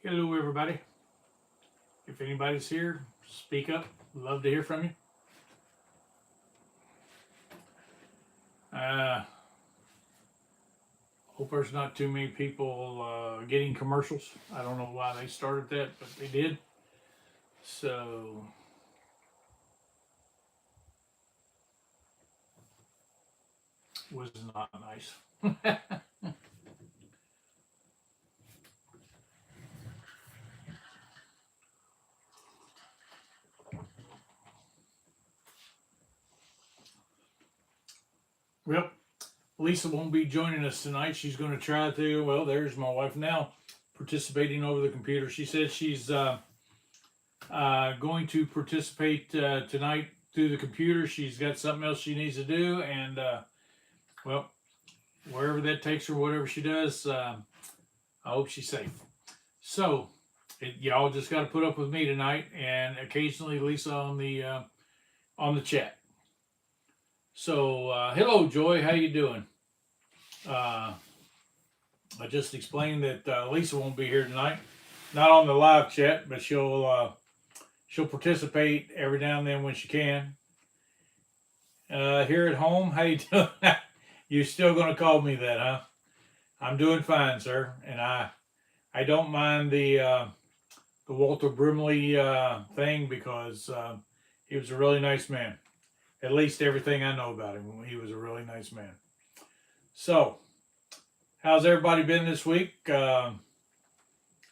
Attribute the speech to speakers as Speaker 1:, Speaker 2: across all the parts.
Speaker 1: Hello, everybody. If anybody's here, speak up. Love to hear from you. Hope there's not too many people getting commercials. I don't know why they started that, but they did. So, was not nice. Well, Lisa won't be joining us tonight. She's going to try to, well, there's my wife now participating over the computer. She said she's going to participate tonight through the computer. She's got something else she needs to do, and well, wherever that takes her, whatever she does, I hope she's safe. So, y'all just got to put up with me tonight, and occasionally Lisa on the chat. So, hello, Joy. How you doing? I just explained that Lisa won't be here tonight, not on the live chat, but she'll participate every now and then when she can. Here at home, how you doing? You're still gonna call me that, huh? I'm doing fine, sir, and I don't mind the Walter Brimley thing because he was a really nice man. At least everything I know about him, he was a really nice man. So, how's everybody been this week? I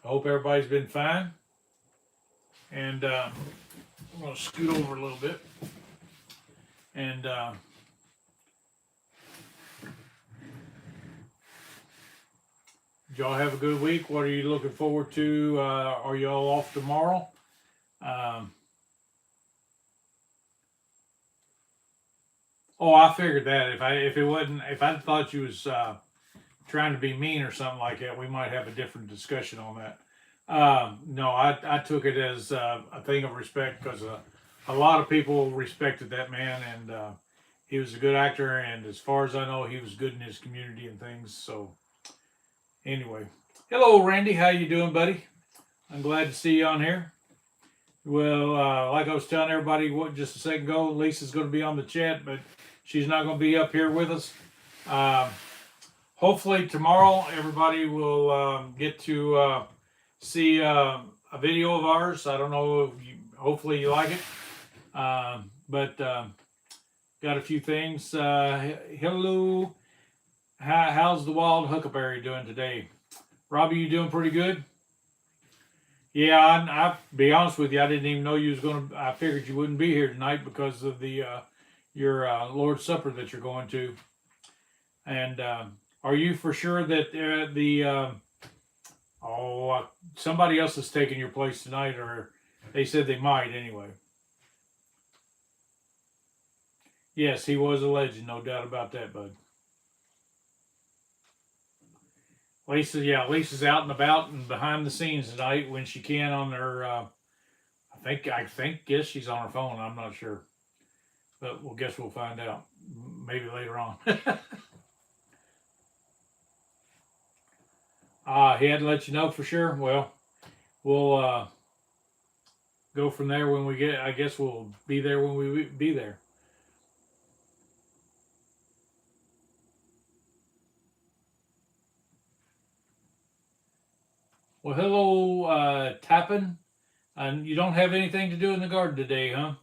Speaker 1: hope everybody's been fine. And I'm going to scoot over a little bit. And did y'all have a good week? What are you looking forward to? Are y'all off tomorrow? Oh, I figured that if I thought you was trying to be mean or something like that, we might have a different discussion on that. No, I took it as a thing of respect because a lot of people respected that man, and he was a good actor, and as far as I know, he was good in his community and things. So, anyway, hello, Randy. How you doing, buddy? I'm glad to see you on here. Well, like I was telling everybody just a second ago, Lisa's going to be on the chat, but she's not going to be up here with us. Hopefully tomorrow everybody will get to see a video of ours. I don't know if hopefully you like it. But got a few things. Hello. How's the wild huckleberry doing today? Robbie, you doing pretty good? Yeah, I be honest with you, I didn't even know you was going to, I figured you wouldn't be here tonight because of the your Lord's Supper that you're going to. And are you for sure that somebody else is taking your place tonight, or they said they might anyway? Yes, he was a legend, no doubt about that, bud. Lisa's out and about and behind the scenes tonight when she can on her. Guess she's on her phone. I'm not sure, but we'll find out maybe later on. He had to let you know for sure. Well, we'll go from there when we get. I guess we'll be there when we be there. Well, hello, Tappin. And you don't have anything to do in the garden today, huh?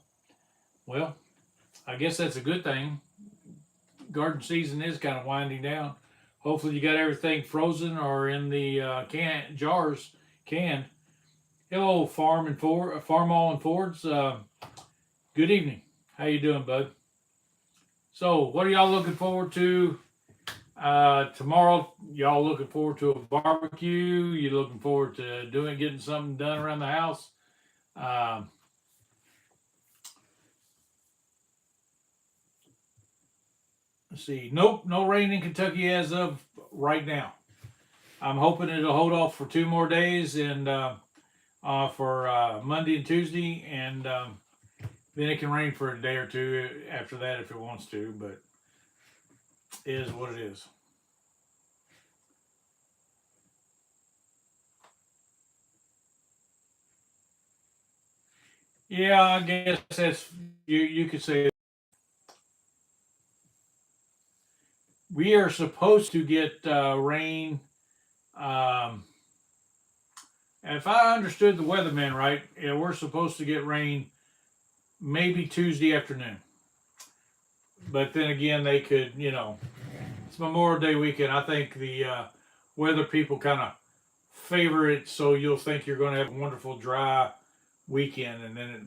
Speaker 1: Well, I guess that's a good thing. Garden season is kind of winding down. Hopefully you got everything frozen or in the jars canned. Hello, Farm All and Fords. Good evening. How you doing, bud? So, what are y'all looking forward to tomorrow? Y'all looking forward to a barbecue? You looking forward to getting something done around the house? Let's see. Nope, no rain in Kentucky as of right now. I'm hoping it'll hold off for 2 more days and for Monday and Tuesday, and then it can rain for a day or two after that if it wants to, but it is what it is. Yeah, I guess that's you could say we are supposed to get rain. Um, if I understood the weatherman right, yeah, we're supposed to get rain maybe Tuesday afternoon. But then again, they could, it's Memorial Day weekend. I think the weather people kind of favor it, so you'll think you're going to have a wonderful dry weekend, and then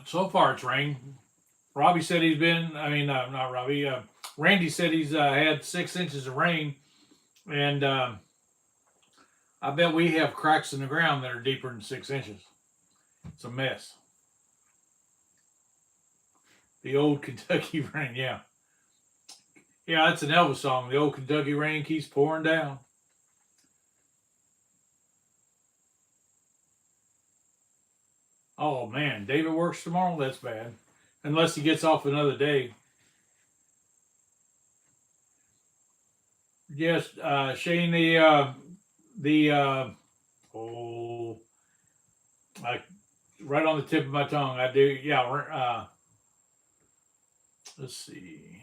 Speaker 1: so far it's rained. Robbie said he's been. I mean, not Robbie. Randy said he's had 6 inches of rain, and I bet we have cracks in the ground that are deeper than 6 inches. It's a mess. The old Kentucky rain, yeah. Yeah, that's an Elvis song. The old Kentucky rain keeps pouring down. Oh man, David works tomorrow. That's bad, unless he gets off another day. Yes, Shane. The oh, I, right on the tip of my tongue. I do. Yeah. Let's see.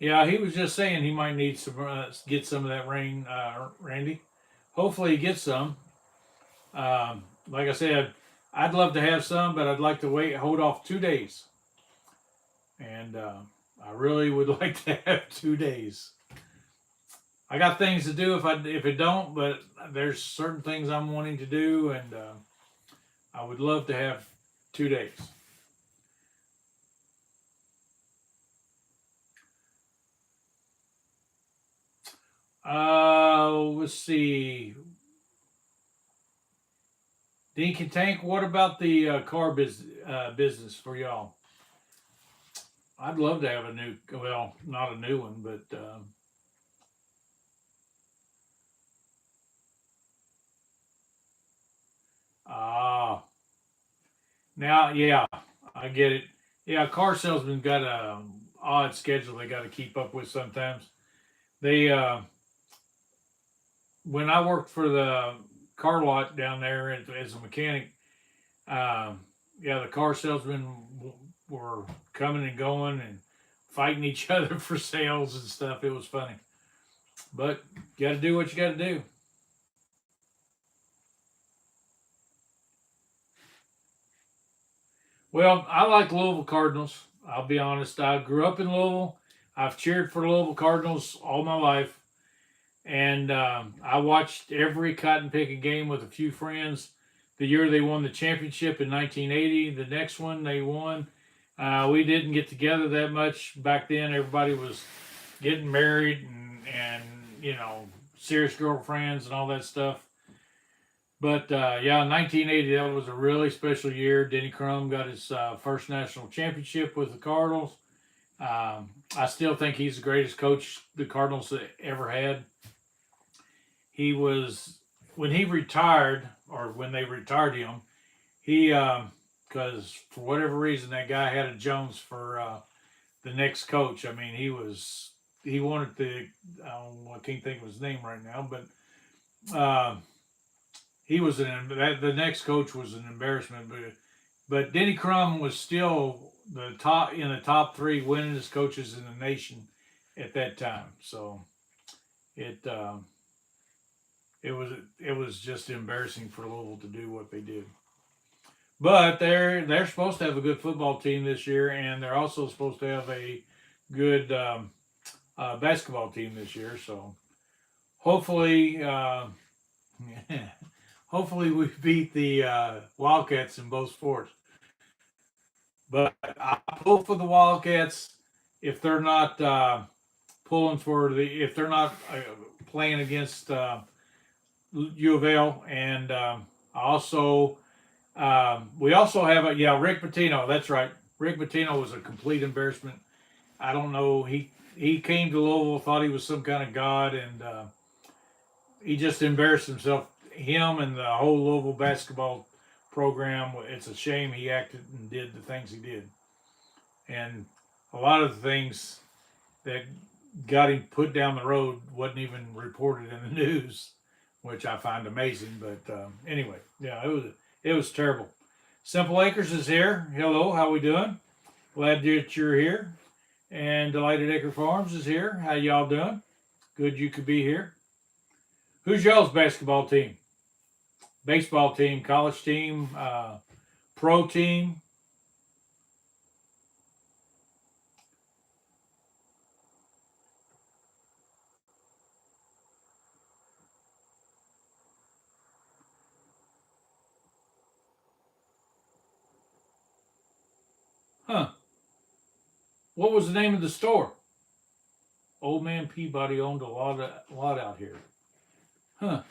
Speaker 1: Yeah, he was just saying he might need some get some of that rain, Randy. Hopefully he gets some. Like I said, I'd love to have some, but I'd like to hold off 2 days, and I really would like to have 2 days. I got things to do if it don't, but there's certain things I'm wanting to do, and I would love to have 2 days. Let's see. Dink and Tank, what about the car business for y'all? I'd love to have a new, well, not a new one, but uh, now, yeah, I get it. Yeah, car salesman got a odd schedule they got to keep up with sometimes. They when I worked for the car lot down there as a mechanic, yeah, the car salesmen were coming and going and fighting each other for sales and stuff. It was funny, but you got to do what you got to do. Well, I like Louisville Cardinals. I'll be honest. I grew up in Louisville. I've cheered for Louisville Cardinals all my life, and I watched every cotton picking game with a few friends. The year they won the championship in 1980, the next one they won. We didn't get together that much back then. Everybody was getting married and serious girlfriends and all that stuff. But yeah, 1980, that was a really special year. Denny Crum got his first national championship with the Cardinals. I still think he's the greatest coach the Cardinals ever had. He was, when he retired, or when they retired him, he, because for whatever reason, that guy had a Jones for the next coach. I mean, he wanted to, I can't think of his name right now, but he was the next coach was an embarrassment, but Denny Crum was still the top three winningest coaches in the nation at that time. So it it was it was just embarrassing for Louisville to do what they did. But they're supposed to have a good football team this year, and they're also supposed to have a good basketball team this year. So hopefully, hopefully we beat the Wildcats in both sports. But I pull for the Wildcats if they're not pulling for if they're not playing against U of L, and also we also have Rick Pitino. That's right. Rick Pitino was a complete embarrassment. I don't know. He came to Louisville, thought he was some kind of god, and he just embarrassed himself. Him and the whole Louisville basketball program. It's a shame he acted and did the things he did, and a lot of the things that got him put down the road wasn't even reported in the news, which I find amazing. But anyway, yeah, it was terrible. Simple Acres is here. Hello, how we doing? Glad that you're here. And Delighted Acre Farms is here. How y'all doing? Good you could be here. Who's y'all's basketball team? Baseball team, college team, pro team? Huh. What was the name of the store? Old man Peabody owned a lot out here. Huh.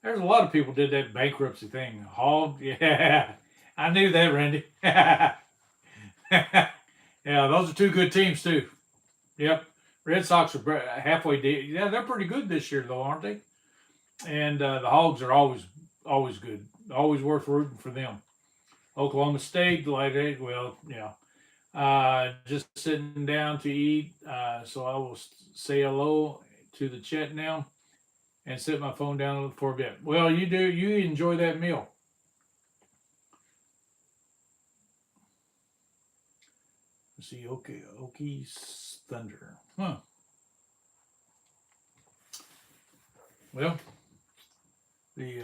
Speaker 1: There's a lot of people did that bankruptcy thing. Hog, yeah. I knew that, Randy. Yeah, those are two good teams too. Yep. Red Sox are halfway deep. Yeah, they're pretty good this year though, aren't they? And the Hogs are always good. Always worth rooting for them. Oklahoma State, well, yeah. Just sitting down to eat. So I will say hello to the chat now and set my phone down for a bit. Well, you do. You enjoy that meal. Let's see. Okay. Okies Thunder. Huh. Well, the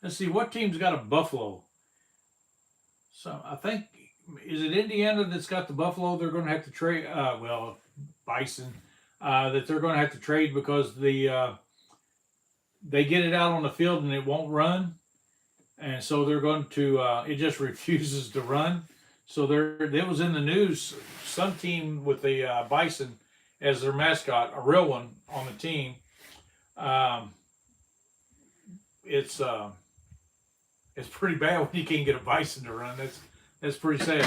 Speaker 1: let's see. What team's got a Buffalo? So I think, is it Indiana that's got the Buffalo? They're going to have to trade. Well, Bison. That they're going to have to trade because they get it out on the field and it won't run, and so they're going to. It just refuses to run. So it was in the news. Some team with the Bison as their mascot, a real one on the team. It's pretty bad when you can't get a Bison to run. That's pretty sad.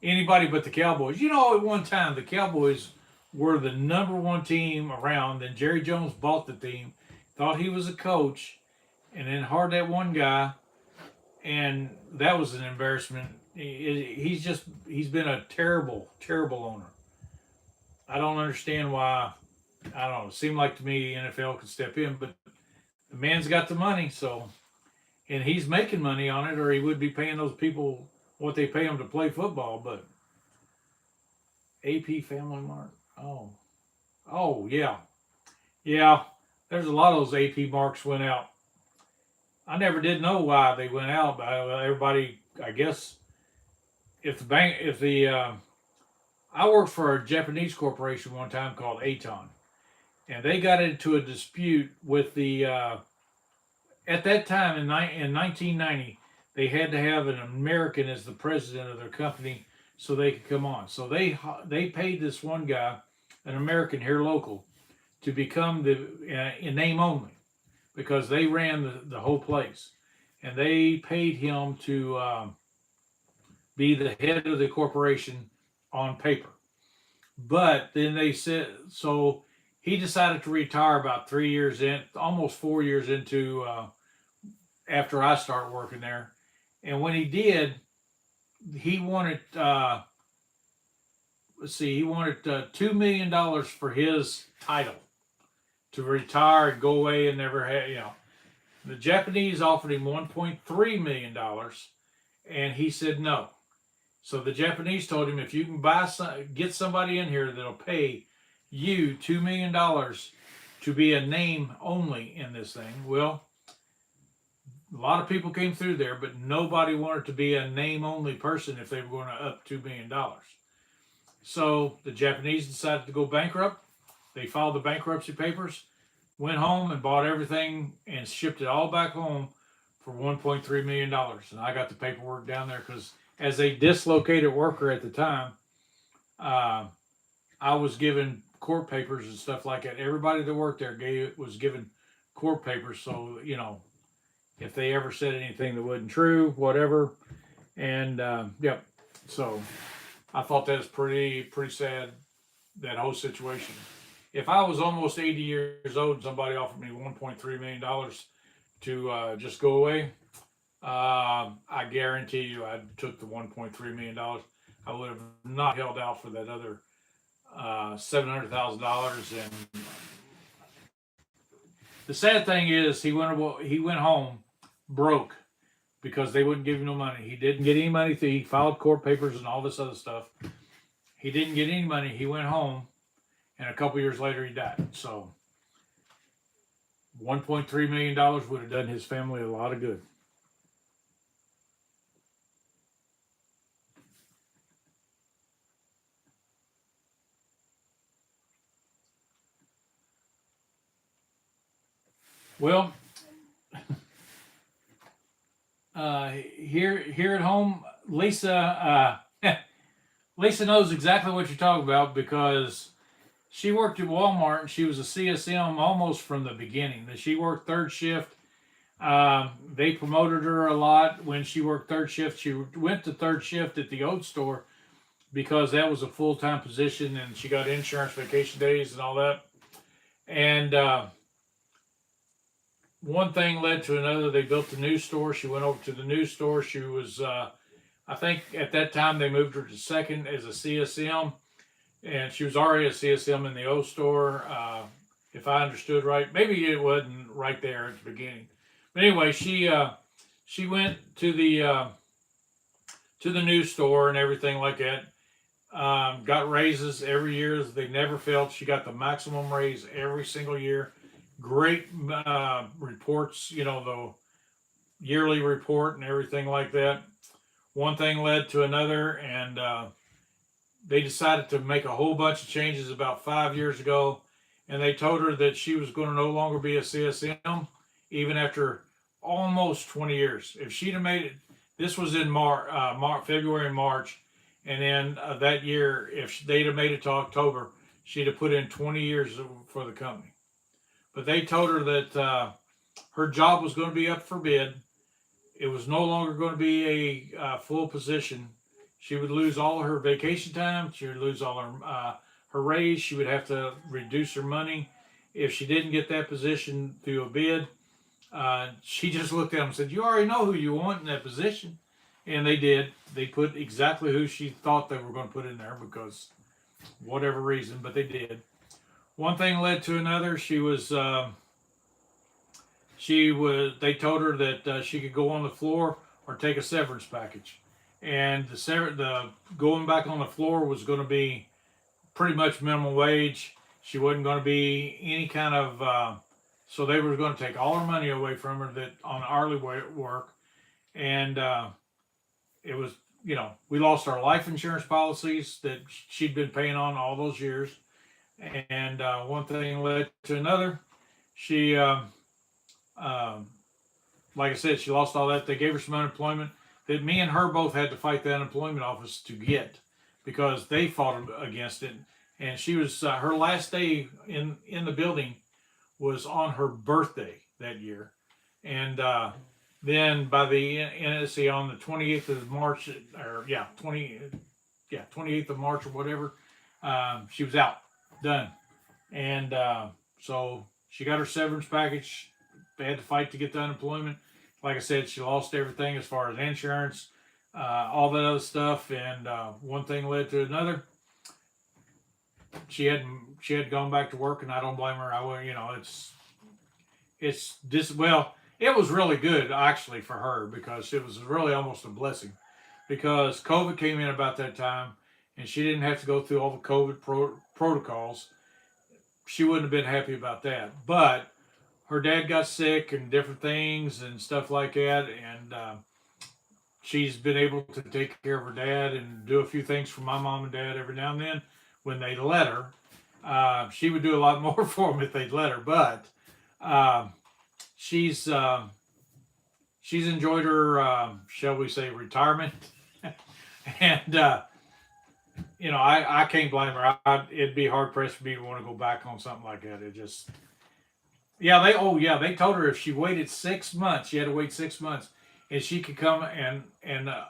Speaker 1: Anybody but the Cowboys. At one time the Cowboys were the number one team around. Then Jerry Jones bought the team, thought he was a coach, and then hired that one guy, and that was an embarrassment. He's been a terrible owner. I don't understand why. I don't know. It seemed like to me the NFL could step in, but the man's got the money, so, and he's making money on it, or he would be paying those people what they pay them to play football. But AP Family Mart. Oh yeah. There's a lot of those AP marks went out. I never did know why they went out, but everybody, I guess, I worked for a Japanese corporation one time called Aton, and they got into a dispute with the at that time in 1990 they had to have an American as the president of their company so they could come on. So they paid this one guy, an American here local, to become in name only, because they ran the whole place, and they paid him to be the head of the corporation on paper. But then they said, so he decided to retire about 3 years in, almost 4 years into, after I started working there. And when he did, he wanted, he wanted $2 million for his title to retire and go away and never had, The Japanese offered him $1.3 million, and he said no. So the Japanese told him, if you can get somebody in here that'll pay you $2 million to be a name only in this thing. Well, a lot of people came through there, but nobody wanted to be a name only person if they were going to up $2 million. So the Japanese decided to go bankrupt. They filed the bankruptcy papers, went home and bought everything and shipped it all back home for $1.3 million. And I got the paperwork down there because as a dislocated worker at the time, I was given court papers and stuff like that. Everybody that worked there was given court papers. So, if they ever said anything that wasn't true, whatever. And, yep. So I thought that was pretty sad, that whole situation. If I was almost 80 years old and somebody offered me $1.3 million to just go away, I guarantee you I took the $1.3 million. I would have not held out for that other $700,000. And the sad thing is, he went home broke because they wouldn't give him no money. He didn't get any money. He filed court papers and all this other stuff. He didn't get any money. He went home, and a couple years later, he died. So, $1.3 million would have done his family a lot of good. Well, here at home, Lisa Lisa knows exactly what you're talking about because she worked at Walmart and she was a CSM almost from the beginning. She worked third shift. They promoted her a lot when she worked third shift. She went to third shift at the old store because that was a full time position and she got insurance, vacation days, and all that. And one thing led to another. They built the new store. She went over to the new store. She was, I think at that time they moved her to second as a CSM, and she was already a CSM in the old store. If I understood right, maybe it wasn't right there at the beginning. But anyway, she went to the new store and everything like that. Got raises every year. They never failed. She got the maximum raise every single year. Great reports, the yearly report and everything like that. One thing led to another, and they decided to make a whole bunch of changes about 5 years ago. And they told her that she was going to no longer be a CSM, even after almost 20 years. If she'd have made it, this was in February and March, and then that year, if they'd have made it to October, she'd have put in 20 years for the company. But they told her that her job was going to be up for bid. It was no longer going to be a full position. She would lose all her vacation time. She would lose all her raise. She would have to reduce her money if she didn't get that position through a bid. She just looked at them and said, "You already know who you want in that position." And they did. They put exactly who she thought they were going to put in there because whatever reason, but they did. One thing led to another. They told her that she could go on the floor or take a severance package, and the going back on the floor was going to be pretty much minimum wage. She wasn't going to be any kind of so they were going to take all her money away from her that on hourly work, and it was, we lost our life insurance policies that she'd been paying on all those years, and one thing led to another. She like I said, she lost all that. They gave her some unemployment that me and her both had to fight the unemployment office to get because they fought against it. And she was her last day in the building was on her birthday that year, and then by the NSC on the 28th of March, or 28th of March or whatever, she was out, done, and so she got her severance package. They had to fight to get the unemployment. Like I said, she lost everything as far as insurance, all that other stuff, and one thing led to another. She had gone back to work, and I don't blame her. It's just, well, it was really good actually for her because it was really almost a blessing because COVID came in about that time, and she didn't have to go through all the COVID protocols. She wouldn't have been happy about that, but her dad got sick and different things and stuff like that, and she's been able to take care of her dad and do a few things for my mom and dad every now and then when they let her. She would do a lot more for them if they'd let her, but she's enjoyed her, shall we say, retirement, and I can't blame her. It'd be hard pressed for me to want to go back on something like that. It just, they told her if she waited 6 months, she had to wait 6 months, and she could come and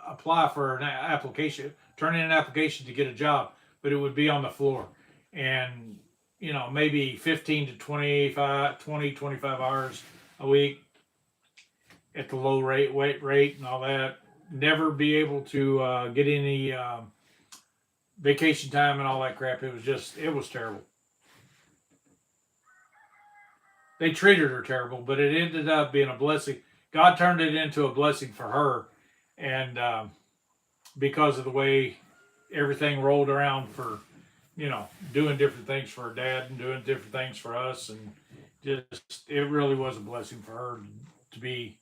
Speaker 1: apply for an application, turn in an application to get a job, but it would be on the floor, and maybe 15 to 25 hours a week at the low rate, weight rate, and all that. Never be able to get any vacation time and all that crap. It was terrible. They treated her terrible, but it ended up being a blessing. God turned it into a blessing for her, and because of the way everything rolled around for, doing different things for her dad and doing different things for us, and just it really was a blessing for her to be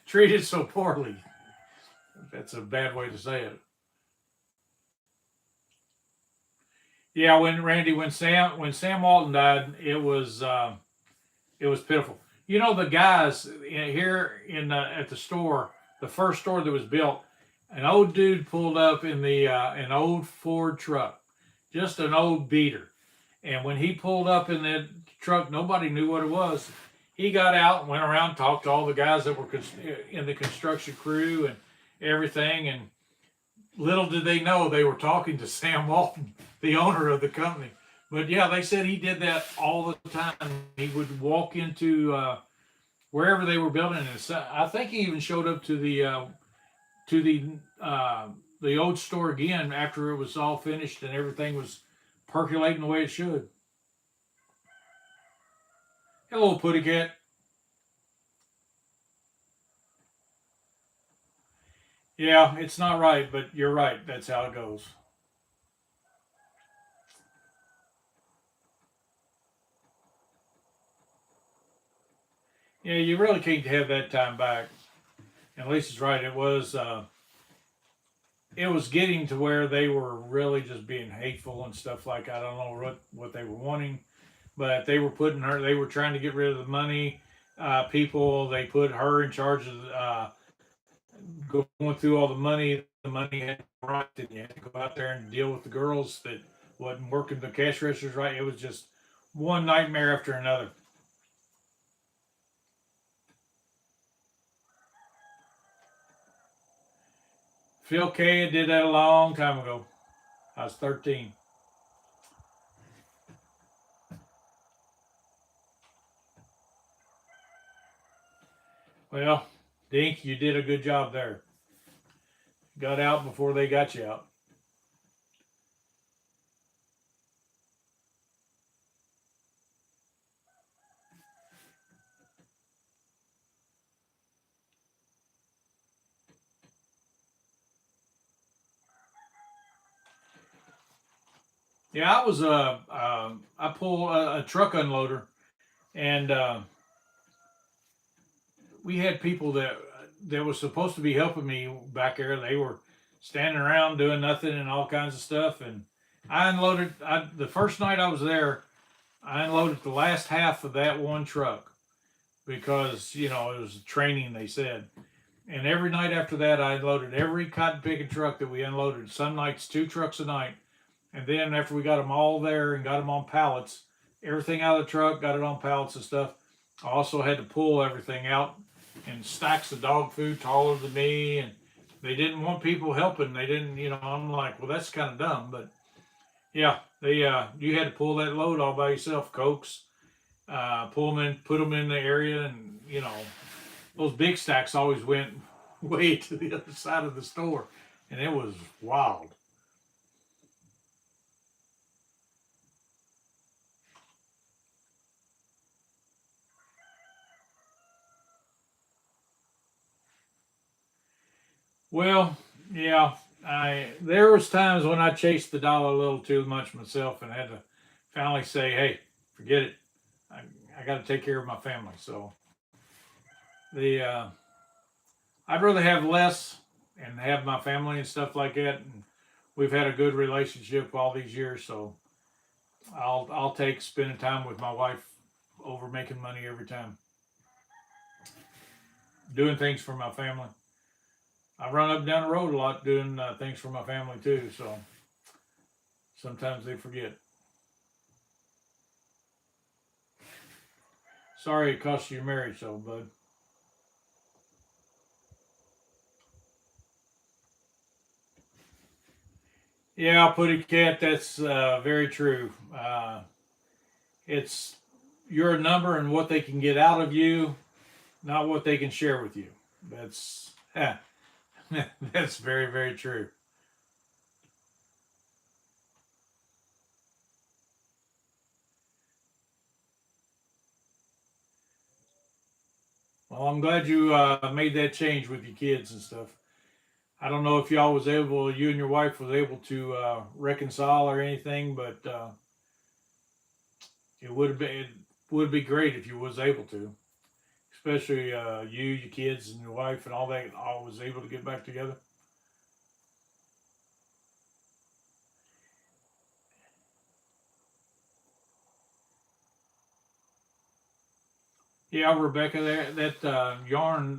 Speaker 1: treated so poorly. That's a bad way to say it. Yeah, when Sam Walton died, it was pitiful. The guys here at the store, the first store that was built, an old dude pulled up in the an old Ford truck, just an old beater. And when he pulled up in that truck, nobody knew what it was. He got out and went around, talked to all the guys that were in the construction crew and everything. And little did they know they were talking to Sam Walton, the owner of the company. But yeah, they said he did that all the time. He would walk into wherever they were building it. I think he even showed up to the old store again after it was all finished and everything was percolating the way it should. Hello, Putty Cat. Yeah, it's not right, but you're right. That's how it goes. Yeah, you really can't have that time back. And Lisa's right. It was getting to where they were really just being hateful and stuff like I don't know what they were wanting, but they were putting her. They were trying to get rid of the money people. They put her in charge of going through all the money. The money had to be right, and you had to go out there and deal with the girls that wasn't working the cash registers right. It was just one nightmare after another. Phil K did that a long time ago. I was 13. Well, Dink, you did a good job there. Got out before they got you out. Yeah, I pull a truck unloader, and we had people that was supposed to be helping me back there. They were standing around doing nothing and all kinds of stuff. And I unloaded. The first night I was there, I unloaded the last half of that one truck because it was training. They said, and every night after that, I unloaded every cotton picking truck that we unloaded. Some nights, 2 trucks a night. And then after we got them all there and got them on pallets, everything out of the truck, got it on pallets and stuff. I also had to pull everything out and stacks of dog food taller than me. And they didn't want people helping. They didn't, I'm like, well, that's kind of dumb. But yeah, you had to pull that load all by yourself, Cokes. Pull them in, put them in the area. And, those big stacks always went way to the other side of the store. And it was wild. Well, yeah, I there was times when I chased the dollar a little too much myself and had to finally say, "Hey, forget it. I, I got to take care of my family." So the I'd rather have less and have my family and stuff like that. And we've had a good relationship all these years, so I'll take spending time with my wife over making money every time. Doing things for my family. I run up and down the road a lot doing things for my family too, so sometimes they forget. Sorry it cost you your marriage, though, bud. Yeah, Putty Cat, that's very true. It's your number and what they can get out of you, not what they can share with you. That's that's very very true. Well, I'm glad you made that change with your kids and stuff. I don't know if y'all was able, you and your wife was able to reconcile or anything, but it would be great if you was able to, especially you, your kids, and your wife, and all that, all was able to get back together. Yeah, Rebecca, that yarn,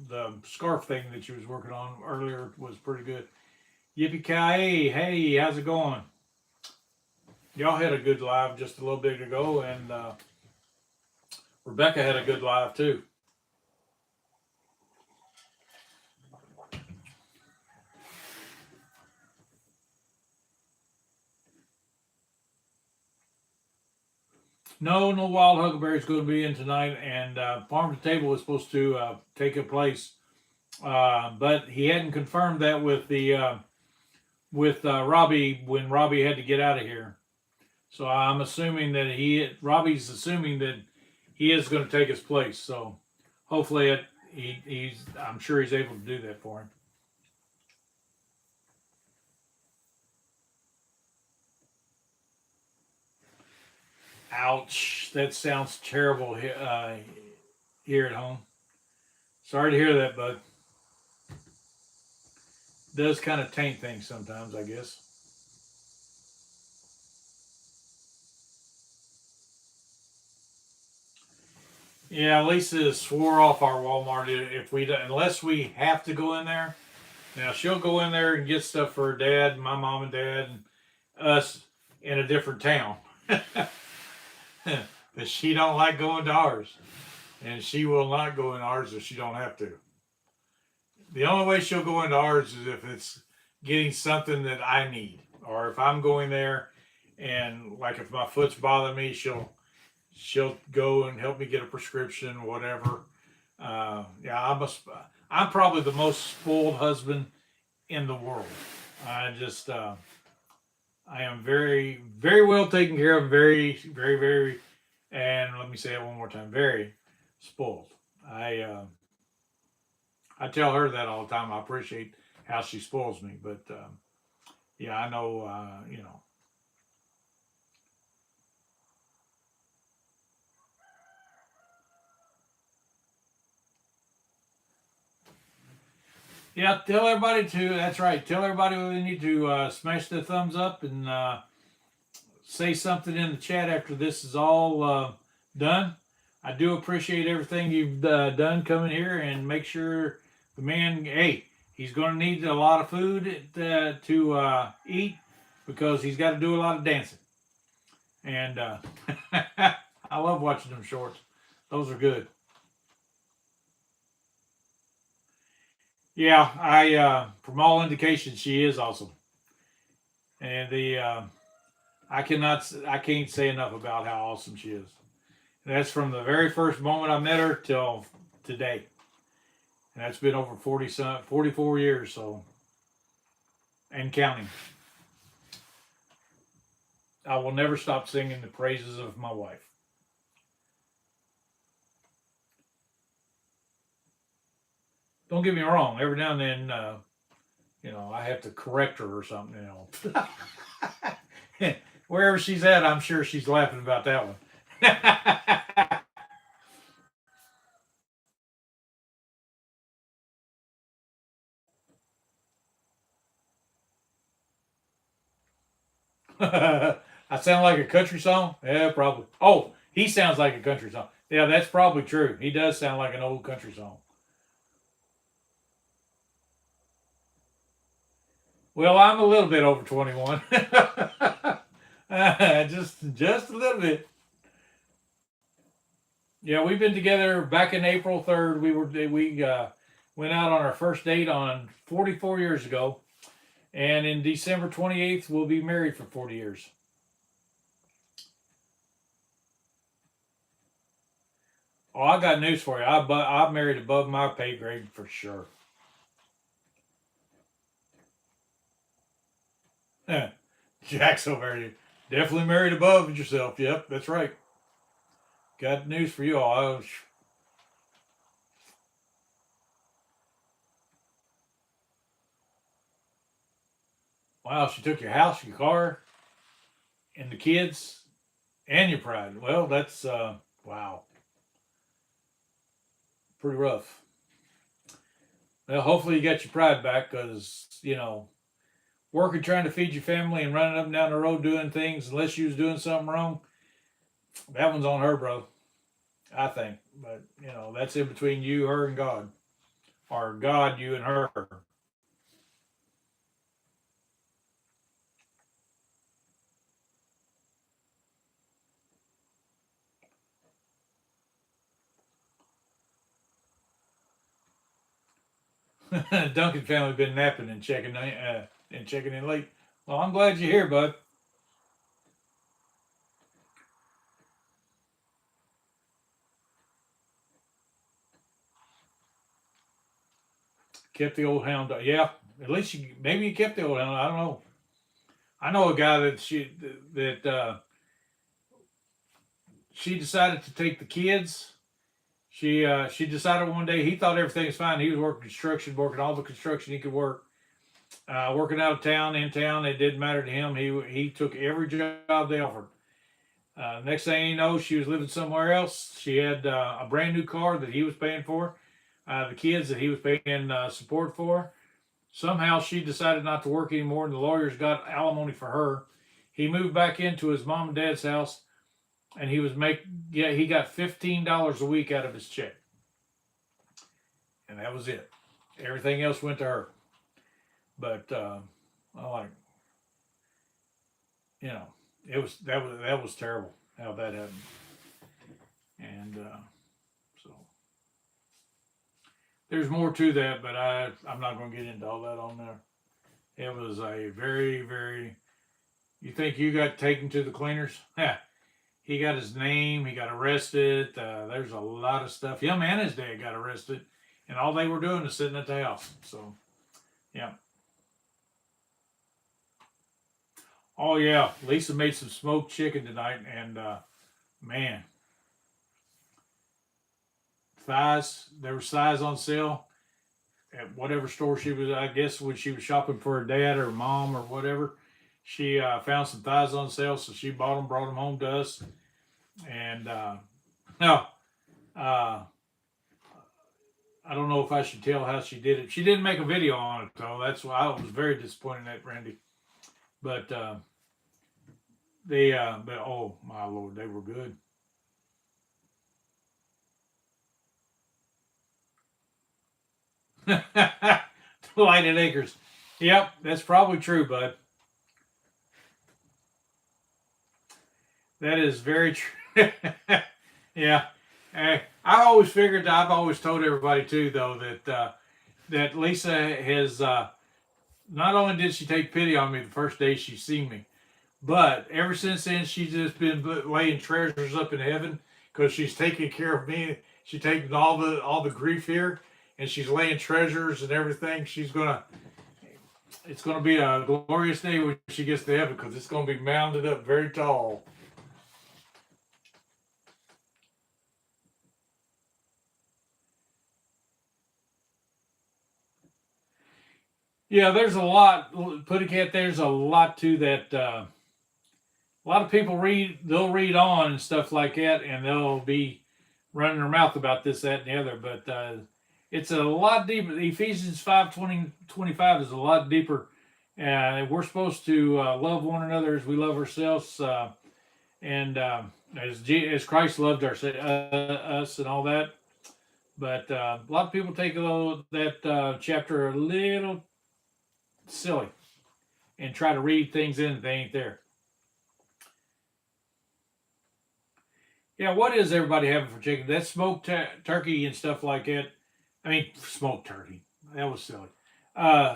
Speaker 1: the scarf thing that you was working on earlier was pretty good. Yippee ki hey, how's it going? Y'all had a good live just a little bit ago, and Rebecca had a good live too. No, no wild huckleberries going to be in tonight, and farm to table was supposed to take a place, but he hadn't confirmed that with Robbie when Robbie had to get out of here. So I'm assuming that Robbie's assuming that he is going to take his place. So hopefully he's I'm sure he's able to do that for him. Ouch! That sounds terrible here at home. Sorry to hear that, bud. Does kind of taint things sometimes, I guess. Yeah, Lisa swore off our Walmart if we unless we have to go in there. Now she'll go in there and get stuff for her dad, my mom and dad, and us in a different town. But she don't like going to ours, and she will not go in ours if she don't have to. The only way she'll go into ours is if it's getting something that I need, or if I'm going there and like if my foot's bothering me, she'll go and help me get a prescription, whatever. Yeah, I'm probably the most spoiled husband in the world. I just I am very very well taken care of, very very very, and let me say it one more time, very spoiled. I tell her that all the time. I appreciate how she spoils me, but yeah, I know you know. Yeah, tell everybody to. That's right. Tell everybody they need to smash the thumbs up and say something in the chat after this is all done. I do appreciate everything you've done coming here, and make sure the man. Hey, he's going to need a lot of food to eat because he's got to do a lot of dancing. And I love watching them shorts. Those are good. Yeah, I from all indications she is awesome, and I can't say enough about how awesome she is. And that's from the very first moment I met her till today, and that's been over 44 years, so and counting. I will never stop singing the praises of my wife. Don't get me wrong. Every now and then, I have to correct her or something. Wherever she's at, I'm sure she's laughing about that one. I sound like a country song? Yeah, probably. Oh, he sounds like a country song. Yeah, that's probably true. He does sound like an old country song. Well, I'm a little bit over 21. Just a little bit. Yeah, we've been together back in April 3rd. We went out on our first date on 44 years ago, and in December 28th we'll be married for 40 years. Oh, I got news for you. I married above my pay grade for sure. Jack's over here. Definitely married above yourself. Yep, that's right. Got news for you all. Wow, she took your house, your car, and the kids, and your pride. Well, that's wow, pretty rough. Well, hopefully you got your pride back, because working trying to feed your family and running up and down the road doing things, unless you was doing something wrong, that one's on her, bro. I think, but that's in between you, her, and God, or God, you, and her. Duncan family been napping and checking in late. Well, I'm glad you're here, bud. Kept the old hound. Yeah, at least maybe you kept the old hound. I don't know. I know a guy that she decided to take the kids. She decided one day, he thought everything was fine. He was working construction, working all the construction he could work. Working out of town, in town, it didn't matter to him. He took every job they offered. Next thing you know, she was living somewhere else. She had a brand new car that he was paying for, the kids that he was paying support for. Somehow she decided not to work anymore, and the lawyers got alimony for her. He moved back into his mom and dad's house, and he got $15 a week out of his check, and that was it. Everything else went to her. But I like, you know, that was terrible how that happened, and so there's more to that, but I'm not going to get into all that on there. It was a very, very. You think you got taken to the cleaners? Yeah, he got his name. He got arrested. There's a lot of stuff. Him and his dad got arrested, and all they were doing is sitting at the house. So, yeah. Oh yeah, Lisa made some smoked chicken tonight, and man, thighs. There was thighs on sale at whatever store she was. I guess when she was shopping for her dad or mom or whatever, she found some thighs on sale, so she bought them, brought them home to us, and no, uh, I don't know if I should tell how she did it. She didn't make a video on it though. That's why I was very disappointed at Randy. But but oh my lord, they were good. Lighted acres. Yep, that's probably true, bud. That is very true. Yeah. I always figured, I've always told everybody too, though, that Lisa has, not only did she take pity on me the first day she seen me, but ever since then she's just been laying treasures up in heaven, because she's taking care of me. She's taking all the grief here, and she's laying treasures and everything. It's gonna be a glorious day when she gets to heaven, because it's gonna be mounded up very tall. Yeah, there's a lot, Putty Cat. There's a lot to that. A lot of people they'll read on and stuff like that, and they'll be running their mouth about this, that, and the other. But it's a lot deeper. Ephesians 5:20-25 is a lot deeper. We're supposed to love one another as we love ourselves, and as Christ loved us and all that. But a lot of people take that chapter a little silly and try to read things in that they ain't there. Yeah, what is everybody having for chicken? That's smoked turkey and stuff like that. I mean, smoked turkey. That was silly.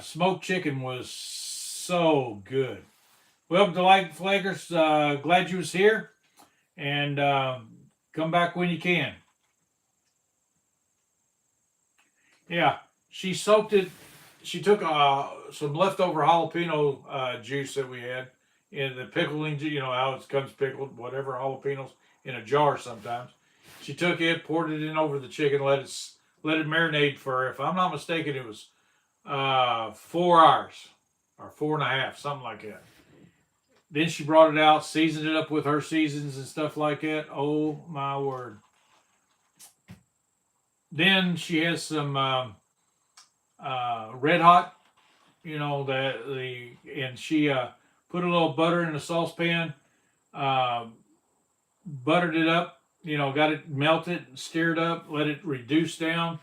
Speaker 1: Smoked chicken was so good. Welcome to Light Flakers. Glad you was here, and come back when you can. Yeah, she soaked it. She took some leftover jalapeno juice that we had in the pickling. You know how it comes pickled, whatever jalapenos in a jar sometimes. She took it, poured it in over the chicken, let it marinate for, if I'm not mistaken, it was 4 hours. or 4.5, something like that. Then she brought it out, seasoned it up with her seasons and stuff like that. Oh my word! Then she has some red hot, and she put a little butter in the saucepan, uh, buttered it up, got it melted, stirred up, let it reduce down.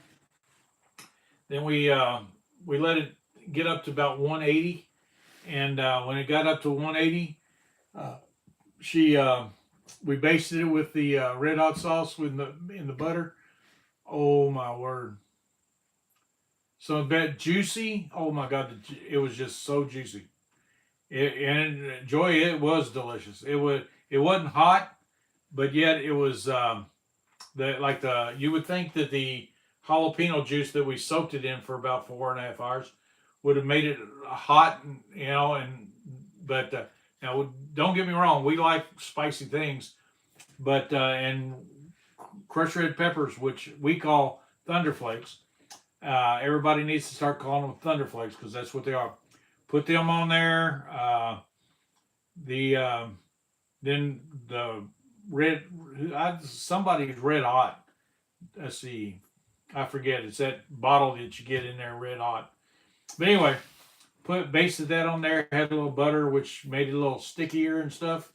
Speaker 1: Then we let it get up to about 180, and when it got up to 180, she we basted it with the red hot sauce in the butter. Oh my word! So that juicy. Oh my god, it was just so juicy. It was delicious. It wasn't hot, but yet it was you would think that the jalapeno juice that we soaked it in for about 4.5 hours would have made it hot, but now don't get me wrong, we like spicy things, but and crushed red peppers, which we call thunderflakes. Everybody needs to start calling them thunderflakes because that's what they are. Put them on there. Then the red, somebody's red hot. Let's see, I forget. It's that bottle that you get in there, red hot. But anyway, basted that on there. Had a little butter, which made it a little stickier and stuff.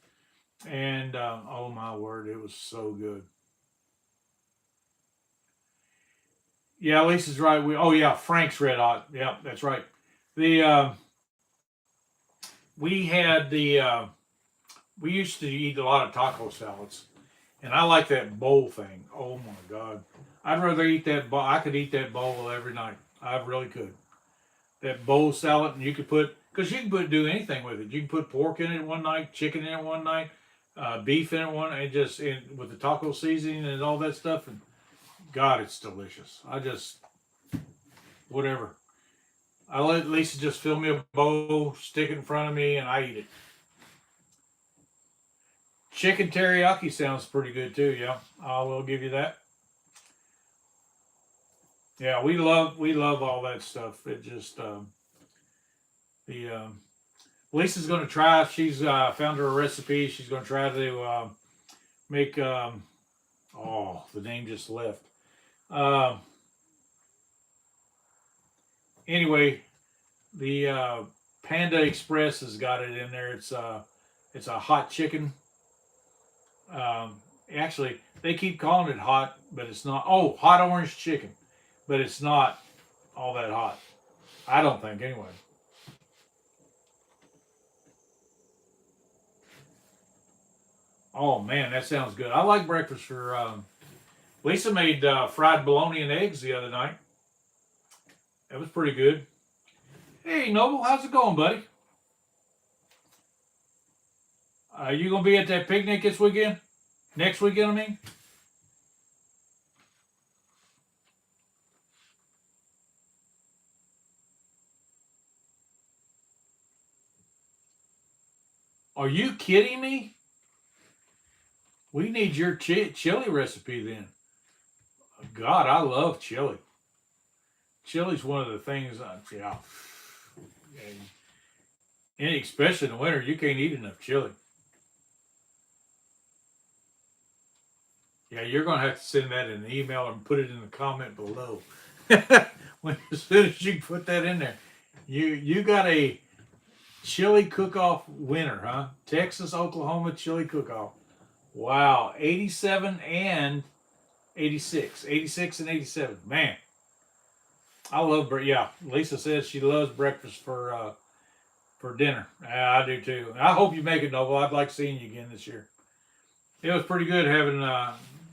Speaker 1: And oh my word, it was so good. Yeah, Lisa's right. Frank's red hot. Yeah, that's right. The we had the we used to eat a lot of taco salads, and I like that bowl thing. Oh my god, I'd rather eat that bowl. I could eat that bowl every night. I really could. That bowl salad, and you can do anything with it. You can put pork in it one night, chicken in it one night, beef in it one, and with the taco seasoning and all that stuff. And God, it's delicious. Whatever. I let Lisa just fill me a bowl, stick it in front of me, and I eat it. Chicken teriyaki sounds pretty good too. Yeah, I will give you that. Yeah, we love all that stuff. It just Lisa's going to try. She's found her a recipe. She's going to try to make. The name just left. Anyway, the Panda Express has got it in there. It's a hot chicken. Actually, they keep calling it hot, but it's not. Oh, hot orange chicken, but it's not all that hot. I don't think, anyway. Oh man, that sounds good. I like breakfast for. Lisa made fried bologna and eggs the other night. That was pretty good. Hey, Noble, how's it going, buddy? Are you gonna be at that picnic this weekend? Next weekend, I mean. Are you kidding me? We need your chili recipe then. God, I love chili. Chili's one of the things. And especially in the winter, you can't eat enough chili. Yeah, you're gonna have to send that in an email and put it in the comment below. As soon as you put that in there, you got a chili cook-off winner, huh? Texas, Oklahoma chili cook-off. Wow, 87 and 86, 86 and 87. Man, I love yeah. Lisa says she loves breakfast for dinner. I do too. I hope you make it, Noble. I'd like seeing you again this year. It was pretty good having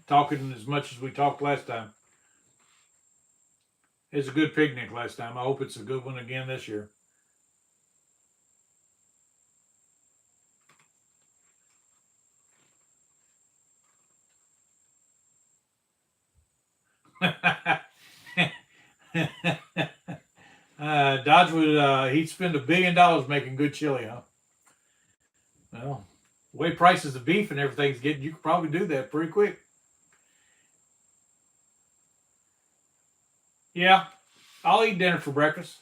Speaker 1: talking as much as we talked last time. It was a good picnic last time. I hope it's a good one again this year. Dodge he'd spend $1 billion making good chili, huh? Well, the way prices of beef and everything's getting, you could probably do that pretty quick. Yeah, I'll eat dinner for breakfast.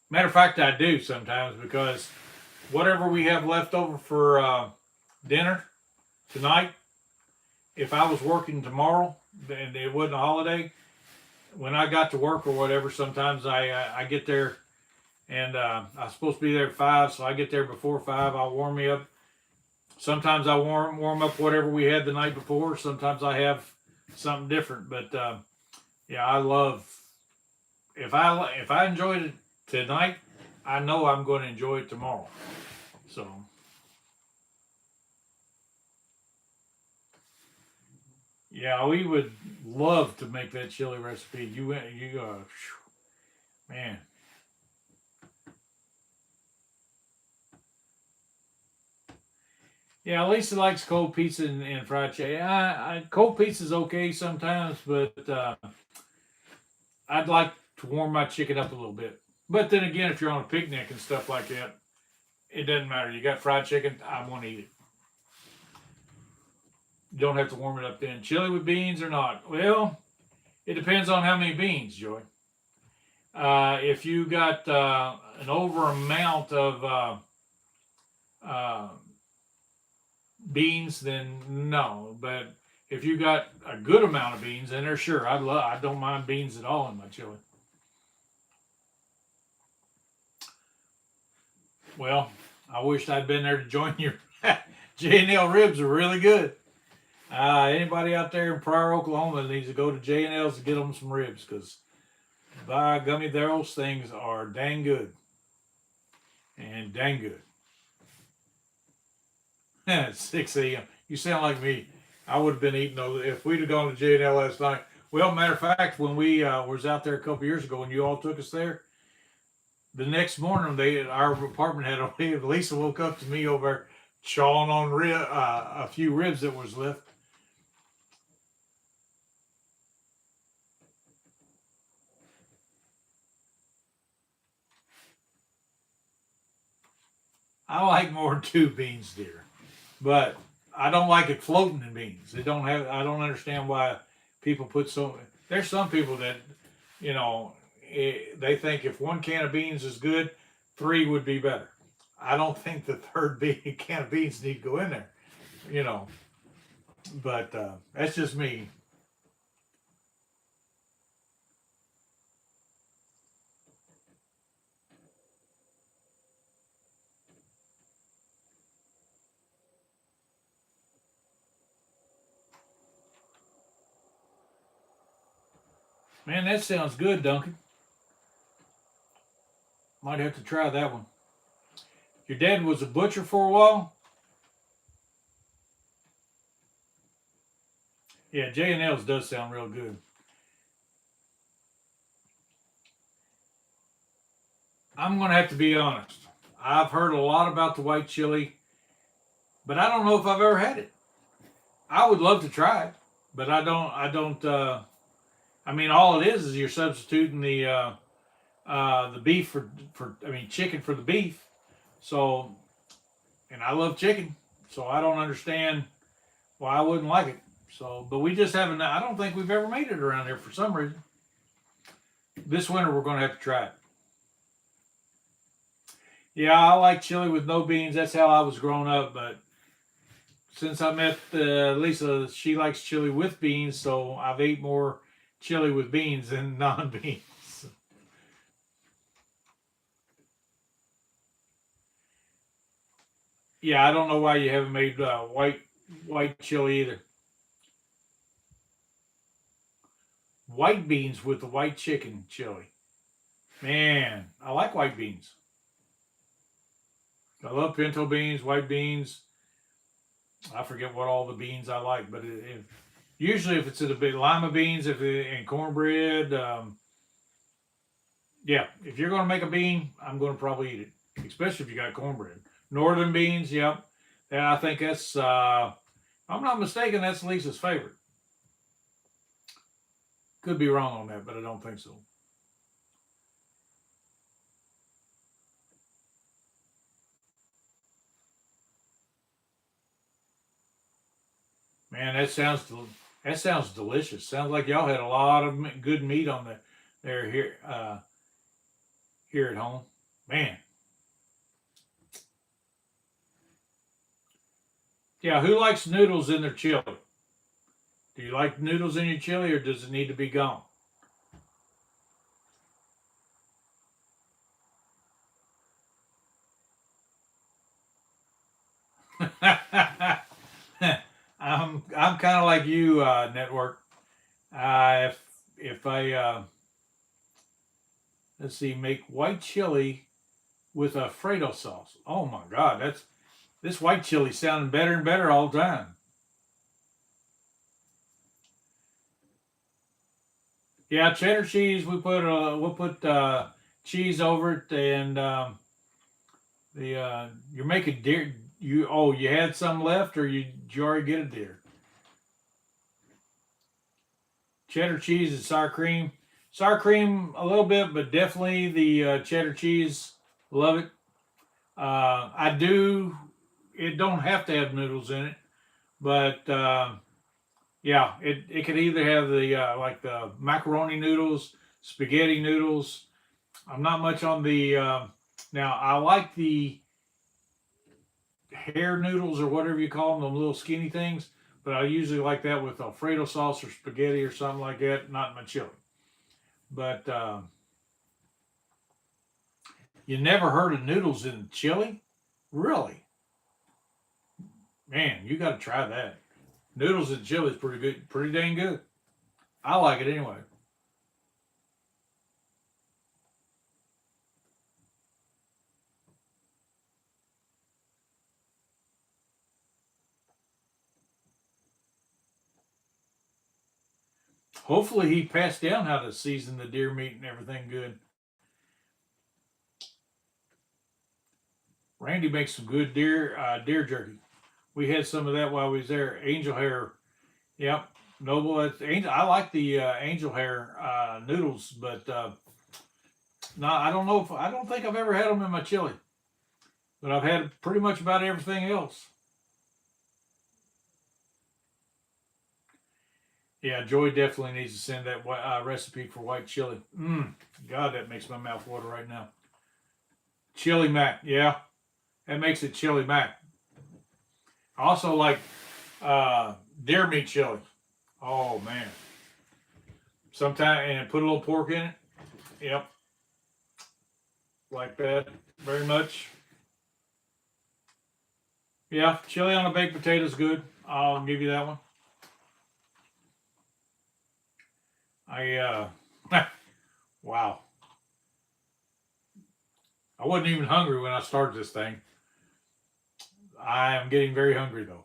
Speaker 1: Matter of fact, I do sometimes, because whatever we have left over for dinner tonight, if I was working tomorrow and it wasn't a holiday, when I got to work or whatever, sometimes I get there and I'm supposed to be there at 5, so I get there before 5. I'll warm me up. Sometimes I warm up whatever we had the night before. Sometimes I have something different. But yeah, I love, if I enjoyed it tonight, I know I'm going to enjoy it tomorrow. So yeah, we would love to make that chili recipe. Man. Yeah, Lisa likes cold pizza and fried chicken. Cold pizza's okay sometimes, but I'd like to warm my chicken up a little bit. But then again, if you're on a picnic and stuff like that, it doesn't matter. You got fried chicken, I want to eat it. You don't have to warm it up then. Chili with beans or not? Well, it depends on how many beans, Joy. If you got an over amount of beans, then no. But if you got a good amount of beans in there, sure, I don't mind beans at all in my chili. Well, I wished I'd been there to join your J&L ribs are really good. Anybody out there in Pryor, Oklahoma needs to go to J&L's to get them some ribs, because by gummy, those things are dang good. And dang good. It's 6 a.m. You sound like me. I would have been eating those if we'd have gone to J&L last night. Well, matter of fact, when we was out there a couple years ago, when you all took us there, the next morning, our apartment had Lisa woke up to me over there chawing on a few ribs that was left. I like more than 2 beans, dear, but I don't like it floating in beans. I don't understand why people put so. There's some people that, they think if 1 can of beans is good, 3 would be better. I don't think the third can of beans need to go in there, but that's just me. Man, that sounds good, Duncan. Might have to try that one. Your dad was a butcher for a while? Yeah, J&L's does sound real good. I'm going to have to be honest. I've heard a lot about the white chili, but I don't know if I've ever had it. I would love to try it, but I don't. I mean, all it is you're substituting the beef chicken for the beef. So, and I love chicken, so I don't understand why I wouldn't like it. So, but we just haven't. I don't think we've ever made it around here for some reason. This winter we're going to have to try it. Yeah, I like chili with no beans. That's how I was growing up. But since I met Lisa, she likes chili with beans, so I've ate more chili with beans than non-beans. Yeah, I don't know why you haven't made white chili either. White beans with the white chicken chili. Man, I like white beans. I love pinto beans, white beans. I forget what all the beans I like, but usually if it's a bit lima beans, and cornbread, yeah, if you're going to make a bean, I'm going to probably eat it, especially if you got cornbread. Northern beans, yep. Yeah, I think that's, if I'm not mistaken, that's Lisa's favorite. Could be wrong on that, but I don't think so. Man, that sounds delicious. Sounds like y'all had a lot of good meat on there here here at home. Man. Yeah, who likes noodles in their chili? Do you like noodles in your chili, or does it need to be gone? I'm kind of like you, network. If I let's see, make white chili with Alfredo sauce. Oh my God, that's this white chili sounding better and better all the time. Yeah, cheddar cheese. We'll put cheese over it, and the you're making deer. You had some left, or did you already get a deer? Cheddar cheese and sour cream a little bit, but definitely the cheddar cheese. Love it. I do. It don't have to have noodles in it, but yeah, it could either have the like the macaroni noodles, spaghetti noodles. I'm not much on the. Now I like the hair noodles or whatever you call them, little skinny things. But I usually like that with Alfredo sauce or spaghetti or something like that. Not in my chili. But you never heard of noodles in chili? Really? Man, you got to try that. Noodles in chili is pretty good, pretty dang good. I like it anyway. Hopefully, he passed down how to season the deer meat and everything good. Randy makes some good deer jerky. We had some of that while we was there. Angel hair, yep. Noble, it's angel. I like the angel hair noodles, but no, I don't know if I don't think I've ever had them in my chili, but I've had pretty much about everything else. Yeah, Joy definitely needs to send that recipe for white chili. God, that makes my mouth water right now. Chili mac, yeah, that makes it chili mac. I also like deer meat chili. Oh man, sometimes and put a little pork in it. Yep, like that very much. Yeah, chili on a baked potato is good. I'll give you that one. I wow. I wasn't even hungry when I started this thing. I am getting very hungry though.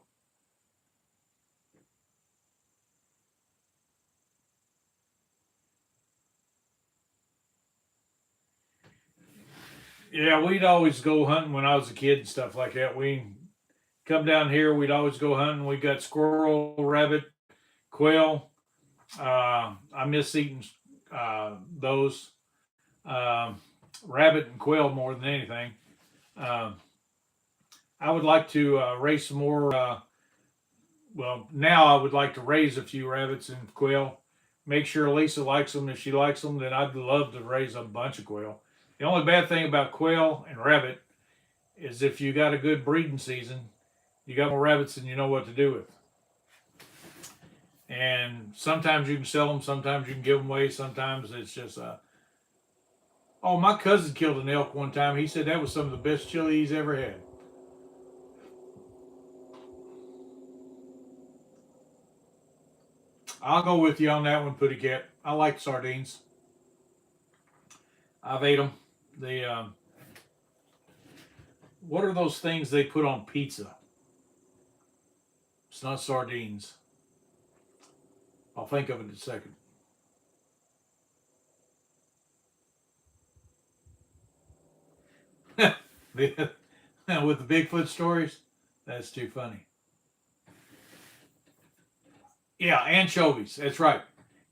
Speaker 1: Yeah, we'd always go hunting when I was a kid and stuff like that. We come down here, we'd always go hunting. We got squirrel, rabbit, quail. I miss eating those rabbit and quail more than anything. Uh, I would like to raise some more. Well, now I would like to raise a few rabbits and quail. Make sure Lisa likes them. If she likes them, then I'd love to raise a bunch of quail. The only bad thing about quail and rabbit is if you got a good breeding season, you got more rabbits than you know what to do with. And sometimes you can sell them, sometimes you can give them away, sometimes it's just oh, my cousin killed an elk one time. He said that was some of the best chili he's ever had. I'll go with you on that one, Putty Cat. I like sardines. I've ate them. They what are those things they put on pizza? It's not sardines. I'll think of it in a second. With the Bigfoot stories, that's too funny. Yeah, anchovies. That's right.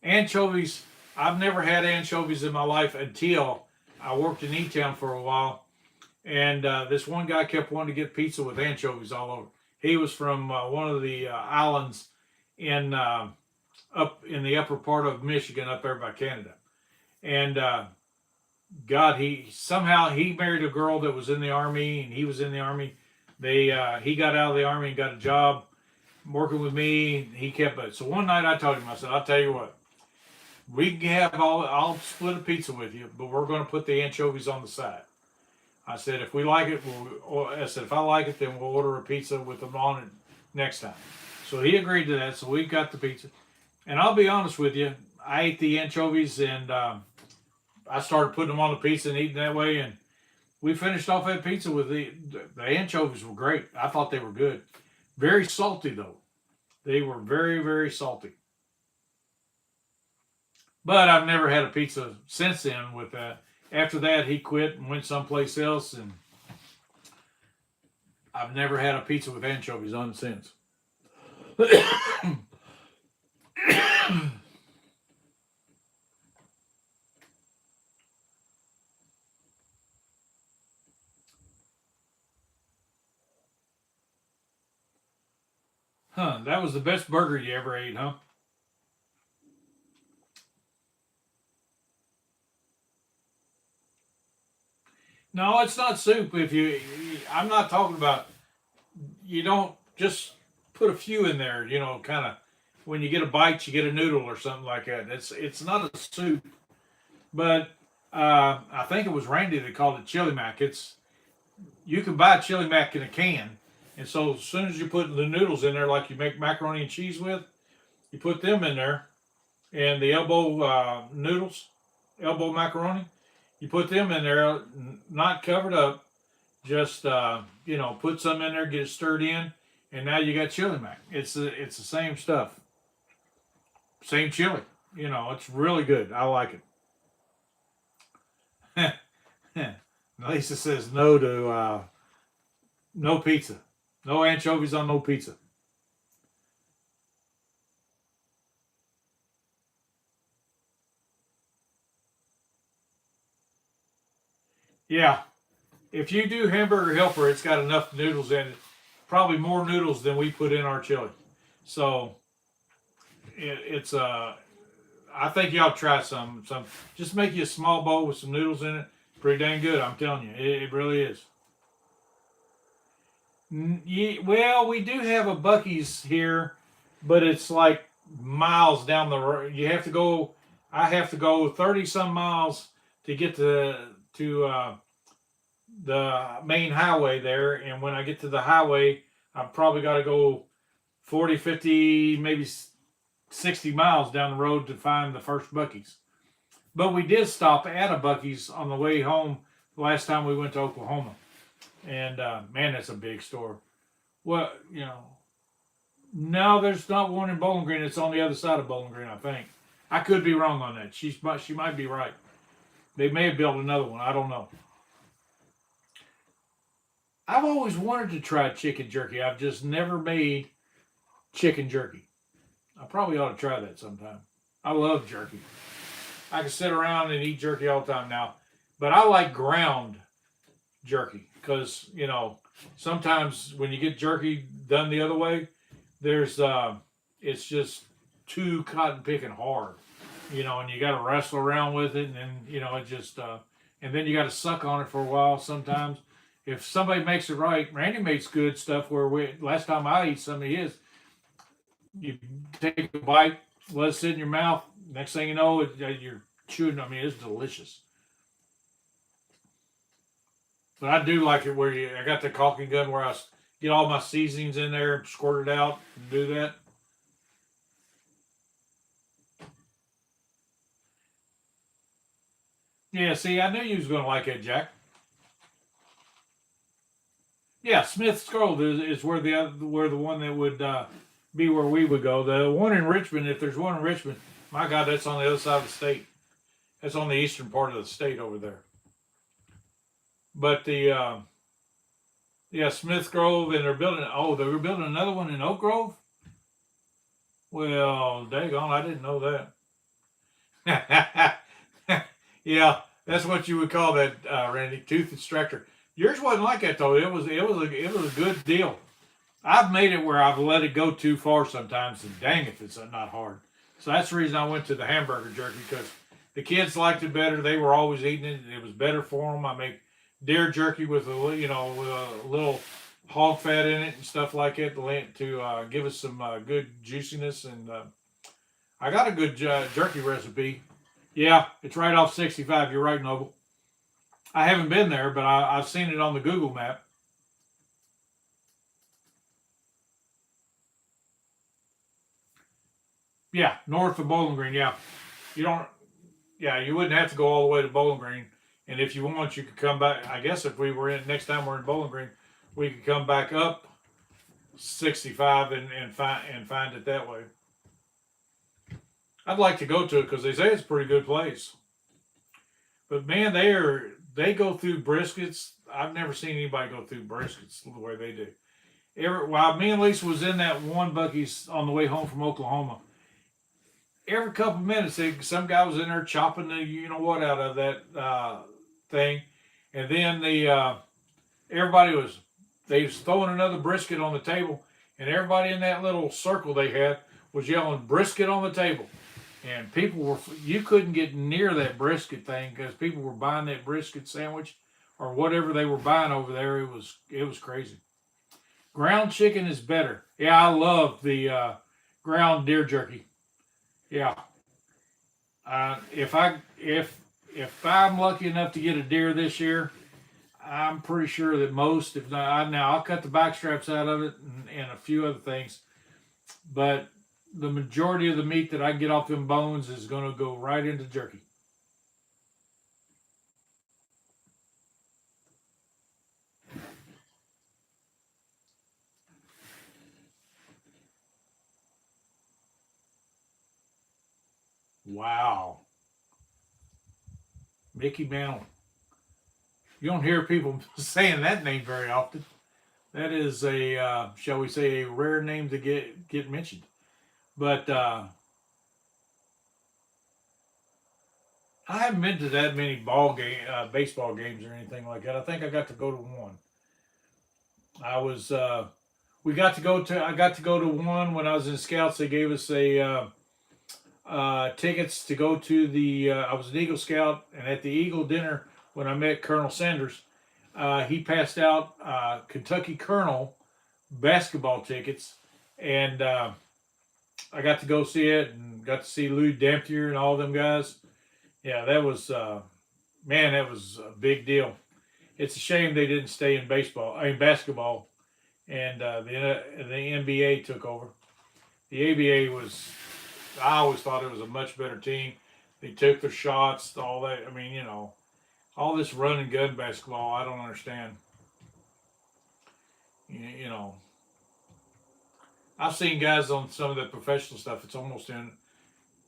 Speaker 1: Anchovies. I've never had anchovies in my life until I worked in E-Town for a while, and this one guy kept wanting to get pizza with anchovies all over. He was from one of the islands in up in the upper part of Michigan, up there by Canada, and God, he married a girl that was in the army, and he was in the army. He got out of the army and got a job working with me. He kept it. So one night I told him, I said, I'll tell you what, we can have I'll split a pizza with you, but we're going to put the anchovies on the side. I said, if we like it, I said, if I like it, then we'll order a pizza with them on it next time. So he agreed to that. So we got the pizza. And I'll be honest with you, I ate the anchovies, and I started putting them on the pizza and eating that way. And we finished off that pizza with the anchovies were great. I thought they were good. Very salty, though. They were very, very salty. But I've never had a pizza since then with that. After that, he quit and went someplace else, and I've never had a pizza with anchovies on it since. Huh, that was the best burger you ever ate, huh? No, it's not soup. I'm not talking about, you don't just put a few in there, kind of, when you get a bite, you get a noodle or something like that. It's not a soup, but I think it was Randy that called it chili mac. You can buy chili mac in a can, and so as soon as you put the noodles in there, like you make macaroni and cheese with, you put them in there, and the elbow noodles, elbow macaroni, you put them in there, not covered up, just put some in there, get it stirred in, and now you got chili mac. It's the same stuff, same chili. It's really good. I like it. Lisa says no to no pizza, no anchovies on no pizza. Yeah, if you do hamburger helper, it's got enough noodles in it, probably more noodles than we put in our chili. So it's I think y'all try some. Just make you a small bowl with some noodles in it. Pretty dang good, I'm telling you. It really is. Yeah, well, we do have a Buc-ee's here, but it's like miles down the road. I have to go 30 some miles to get to the main highway there. And when I get to the highway, I've probably got to go 40, 50, maybe 60 miles down the road to find the first Buc-ee's. But we did stop at a Buc-ee's on the way home the last time we went to Oklahoma. And man, that's a big store. Well, no, there's not one in Bowling Green. It's on the other side of Bowling Green, I think. I could be wrong on that. She might be right. They may have built another one. I don't know. I've always wanted to try chicken jerky. I've just never made chicken jerky. I probably ought to try that sometime. I love jerky. I can sit around and eat jerky all the time now. But I like ground jerky because, sometimes when you get jerky done the other way, it's just too cotton picking hard, and you got to wrestle around with it, and then, it just, and then you got to suck on it for a while sometimes. If somebody makes it right, Randy makes good stuff where last time I ate some of his, you take a bite, let it sit in your mouth. Next thing you know, you're chewing. I mean, it's delicious. But I do like it where I got the caulking gun where I get all my seasonings in there, squirt it out, and do that. Yeah, see, I knew you was going to like it, Jack. Yeah, Smith's Grove is where the one that would be where we would go. The one in Richmond, if there's one in Richmond, my God, that's on the other side of the state. That's on the eastern part of the state over there. But Smith Grove, and they were building another one in Oak Grove. Well, daggone, I didn't know that. Yeah, that's what you would call that, Randy, tooth extractor. Yours wasn't like that though. It was a good deal. I've made it where I've let it go too far sometimes, and dang if it's not hard. So that's the reason I went to the hamburger jerky, because The kids liked it better. They were always eating it. It was better for them. I make deer jerky with with a little hog fat in it and stuff like that to give us some good juiciness. And I got a good jerky recipe. Yeah, it's right off 65. You're right, Noble. I haven't been there, but I've seen it on the Google map. Yeah, north of Bowling Green. Yeah, you don't. Yeah, you wouldn't have to go all the way to Bowling Green. And if you want, you could come back. I guess if we were in next time we're in Bowling Green, we could come back up 65 and find it that way. I'd like to go to it because they say it's a pretty good place. But man, they go through briskets. I've never seen anybody go through briskets the way they do. While me and Lisa was in that one Buc-ee's on the way home from Oklahoma, every couple of minutes, some guy was in there chopping the you know what out of that thing, and then everybody was throwing another brisket on the table, and everybody in that little circle they had was yelling brisket on the table, and you couldn't get near that brisket thing because people were buying that brisket sandwich or whatever they were buying over there. It was crazy. Ground chicken is better. Yeah, I love the ground deer jerky. Yeah. If I'm lucky enough to get a deer this year, I'm pretty sure that most, if not, now I'll cut the back straps out of it and a few other things, but the majority of the meat that I get off them bones is going to go right into jerky. Wow. Mickey Mantle. You don't hear people saying that name very often. That is shall we say, a rare name to get mentioned. But I haven't been to that many baseball games or anything like that. I think I got to go to one. I was I got to go to one when I was in Scouts. They gave us tickets to go to the. I was an Eagle Scout, and at the Eagle dinner when I met Colonel Sanders, he passed out Kentucky Colonel basketball tickets, and I got to go see it and got to see Lou Dampier and all them guys. Yeah, that was man, that was a big deal. It's a shame they didn't stay in basketball, and the NBA took over. The ABA was. I always thought it was a much better team. They took their shots, all that. I mean, all this run and gun basketball. I don't understand. You know, I've seen guys on some of the professional stuff. It's almost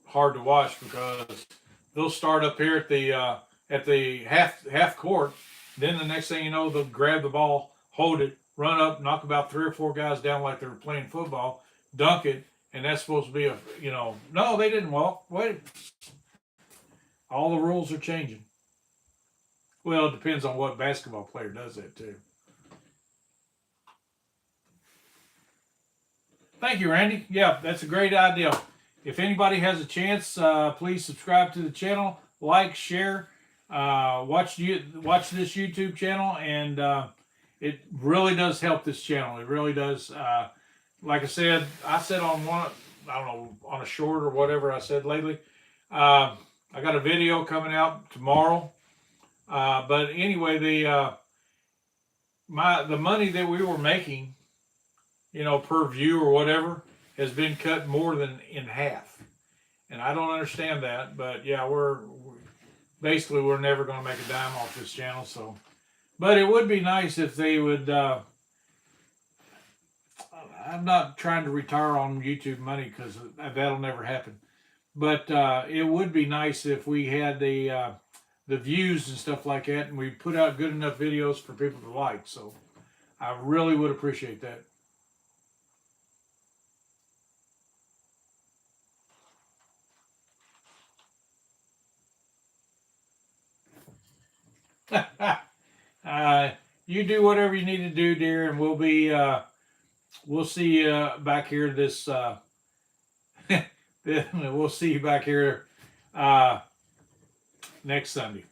Speaker 1: hard to watch because they'll start up here at the half court. Then the next thing you know, they'll grab the ball, hold it, run up, knock about 3 or 4 guys down like they were playing football, dunk it, and that's supposed to be no, they didn't walk. Wait, all the rules are changing. Well, it depends on what basketball player does that too. Thank you, Randy. Yeah, that's a great idea. If anybody has a chance, please subscribe to the channel, like, share, watch this YouTube channel, and it really does help this channel. It really does. Like I said on one, I don't know, on a short or whatever I said lately. I got a video coming out tomorrow. But anyway, the money that we were making, per view or whatever, has been cut more than in half. And I don't understand that, but yeah, we're never going to make a dime off this channel. So, but it would be nice if they would, I'm not trying to retire on YouTube money because that'll never happen. But it would be nice if we had the views and stuff like that, and we put out good enough videos for people to like. So I really would appreciate that. You do whatever you need to do, dear, and we'll see you back here we'll see you back here. We'll see you back here. We'll see you back here. We'll see you back here. We'll see you back here. We'll see you back here. We'll see you back here. We'll see you back here. We'll see you back here. We'll see you back here. We'll see you back here. We'll see you back here. We'll see you back here. next Sunday.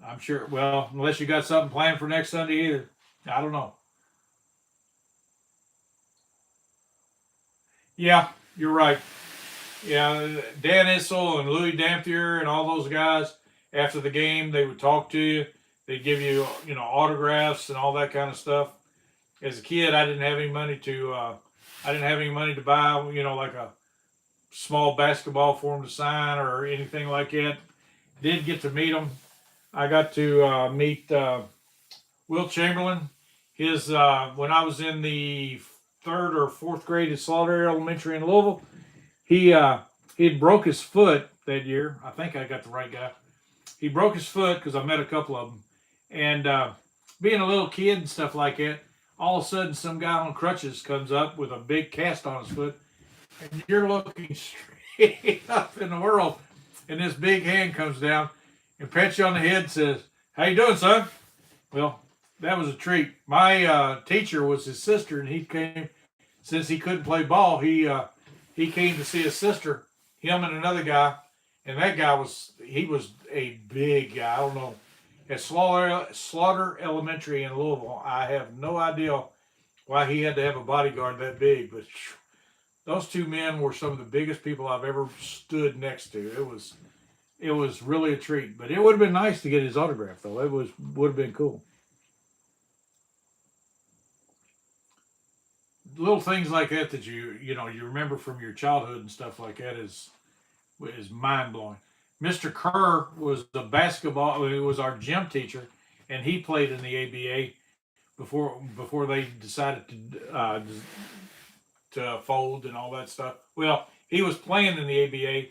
Speaker 1: I'm sure. Well, unless you got something planned for next Sunday either. I don't know. Yeah, you're right. Yeah, Dan Issel and Louis Dampier and all those guys, after the game, they would talk to you. They'd give you, autographs and all that kind of stuff. As a kid, I didn't have any money to, buy, like a small basketball for them to sign or anything like that. Did get to meet them. I got to meet Will Chamberlain. His when I was in the third or fourth grade at Slaughter Elementary in Louisville, he broke his foot that year. I think I got the right guy. He broke his foot because I met a couple of them, and being a little kid and stuff like that, all of a sudden some guy on crutches comes up with a big cast on his foot, and you're looking straight up in the world, and this big hand comes down and pats you on the head and says, "How you doing, son?" Well, that was a treat. My teacher was his sister, and he came, since he couldn't play ball. He came to see his sister, him and another guy, and that guy was a big guy. I don't know. At Slaughter Elementary in Louisville, I have no idea why he had to have a bodyguard that big, but those two men were some of the biggest people I've ever stood next to. It was really a treat. But it would have been nice to get his autograph, though. It would have been cool. Little things like that you remember from your childhood and stuff like that is mind blowing. Mr. Kerr was the basketball. He was our gym teacher, and he played in the ABA before they decided to fold and all that stuff. Well, he was playing in the ABA,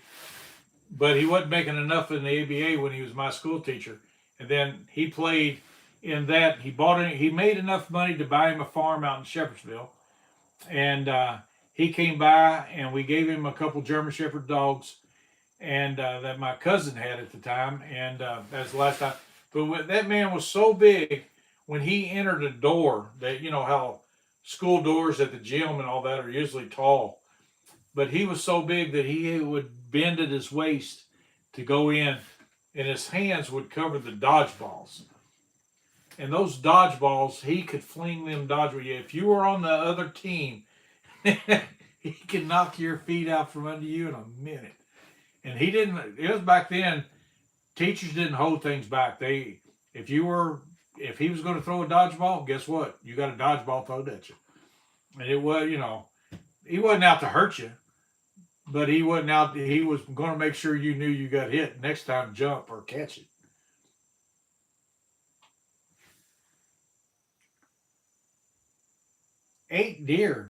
Speaker 1: but he wasn't making enough in the ABA when he was my school teacher. And then he played in that. He made enough money to buy him a farm out in Shepherdsville, and he came by, and we gave him a couple German Shepherd dogs, and that my cousin had at the time, and that's the last time. But that man was so big, when he entered a door, that how school doors at the gym and all that are usually tall, but he was so big that he would bend at his waist to go in, and his hands would cover the dodgeballs. And those dodgeballs, he could fling them dodgeballs. If you were on the other team, he could knock your feet out from under you in a minute. And it was back then, teachers didn't hold things back. If he was going to throw a dodgeball, guess what? You got a dodgeball thrown at you. And it was, he wasn't out to hurt you, but he was going to make sure you knew you got hit. Next time, jump or catch it. 8 deer.